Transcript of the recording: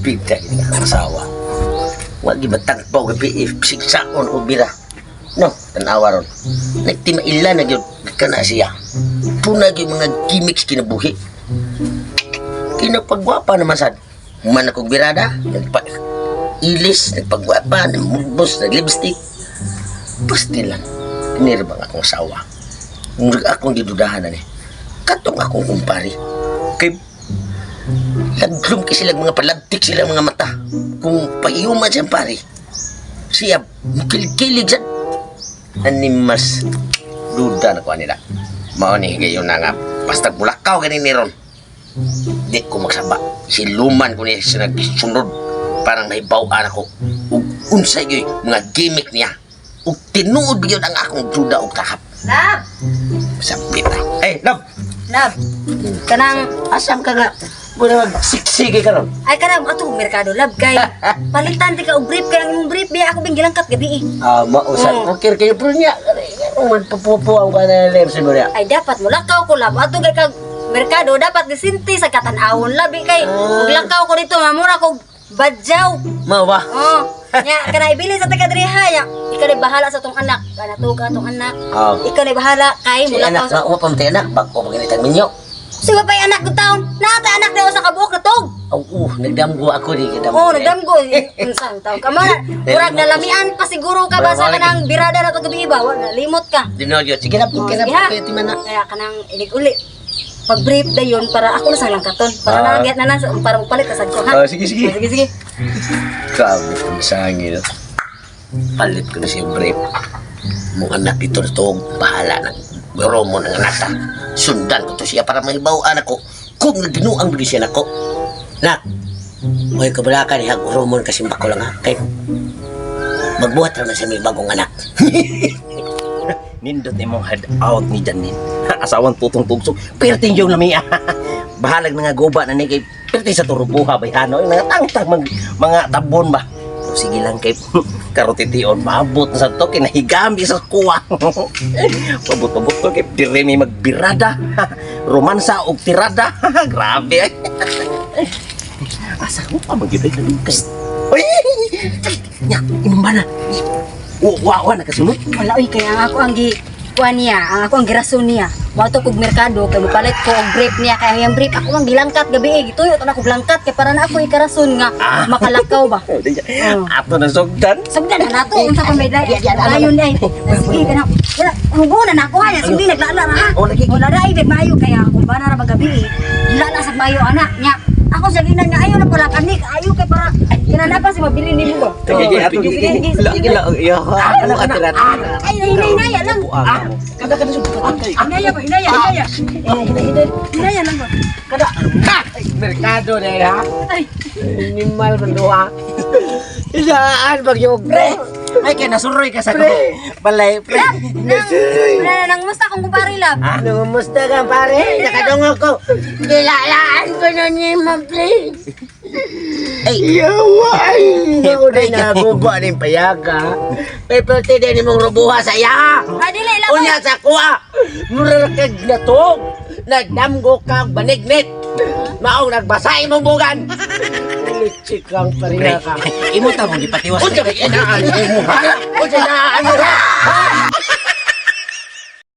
Bida ini ang asawa. Wag gibatang po gabi siksaon o bira. No, tanawa ron. Nagtimaila na gyud kana siya. Puna gyud mga gimmicks kinabuhi. Kinapagwapa naman sad. Man akong birada, ilis, nagpagwapa, namubos, naglipstick. Basti lang. Pinirabang akong asawa. Akong gidudahan na ni. Katong akong kumpari. Kay laglum kasi sila mga palagtik sila mga mata. Kung paiuman siyang pari. Siya, kilig-kilig siya. Animas duda na ko nila. Mao ni gayon na nga. Basta bulakaw ganin ni ron. Di ko magsaba. Siluman ko niya siya nagsunod. Parang may bawaan ako. Ug unsay gyud mga gimmick niya. Ug tinuod gyud ang akong duda og takap. Lab! Sabit na. Eh, love! Lab! Kanang... Asam ka nga. Muna magsiksige ka ron. Ay kanang ato merkado lab kay palitan di ka og brief kay ang imong brief biya ako bing gilangkat gabi eh. Mausan. Okay kayo pero niya. Magpapupuan ka na lem siguro. Ay dapat mo lakaw ko lab ato kay kag merkado dapat disinti sa katanawon labi kay ug lakaw ko dito mamura ko badyaw. Mao ba? Oh, nya kana ibili sa taga diriha ya. Ikaw na bahala sa tong anak. Kana to ka tong anak. Ikaw na bahala kay Si mula anak sa na uwa pamti anak. Bako paginitang minyo. Sige pa anak ko taon. Nata anak daw sa kabuok na tog. Nagdamgo ako di kadamgo. Oh, nagdamgo. Unsang taon ka man. Murag nalamian pa siguro ka ba sa kanang birada na to gabi iba. Wala limot ka. Dinodyo. Sige na po. Sige na po. Kaya timan na. Kaya kanang inig uli. Pag brief da yun para ako na sa langkaton. Para nalagyat na lang para magpalit ka sa ko ha. Sige, sige. Sige, sige. Grabe kung sangin. Palit ko na siya brief. Mga anak dito na to. Bahala na. Biro mo ng anak ta. Sundan ko to siya para maibawaan ako. Kung nagbinuang bili siya nako. Nak, may kabalakan ni Haguro mo kasi bako lang ha. Kaya magbuhat naman siya may bagong anak. Nindot ni mong head out ni Janin. Asawan tutong tugso. Perting yung lami. Bahalag na nga guba na ni kay perting sa turubuha bayhano. Yung mga tangtang mga tabon ba. So, sige lang kay karotitiyon. Maabot na sa to. Kinahigami sa kuwa. Pabot-pabot to kay diremi magbirada. Romansa o tirada. Grabe ay. Asa ko pa mag-ibig na kay. Uy! Nya, imong bana. Wawa na kasunod. Wala oy kaya ako ang kuan niya, ako ang girason niya. Mao to kog merkado kay mopalit ko og brief niya kay ang brief ako ang gilangkat gabi gituyo to na ko blangkat kay para na ako ikarason nga makalakaw ba. Ato na sugdan. Sugdan na nato unsa pa may dai. Ayon dai. Sige kana. Hugo na nako ha, sige naglala ra ha. Wala dai bit mayo kaya kung bana ra magabi. Lala sa mayo anak nya. Ako sa ginan nga ayo na pala kanik, ayo kay para kinanapa si mabili nimo ba. Sige, ato sige. Iya, ano ka tira? Ay, inaya lang. Kada sugdan. Inaya ba, inaya. Inaya lang ba. Kada. Merkado na ya. Ay, Animal berdua. Isaan bagyog pre. Ay kaya nasuroy ka sa ko. Balay pre. nang musta kong kumpare lab. Nangumusta ka pare? Nakadungo ko. Kilalaan ko na ni mo pre. Ay, yaway! Ako na naguba ng payaga. May pwede din mong rubuha sa iya. Dili lang. Unya sa kuha. Murakag na to. Nagdamgo kang banignit. Maong nagbasay mong bugan. Litsi kang pariya ka. Imo ta mong gipatiwas. Unsa ba inaan mo? Unsa inaan mo?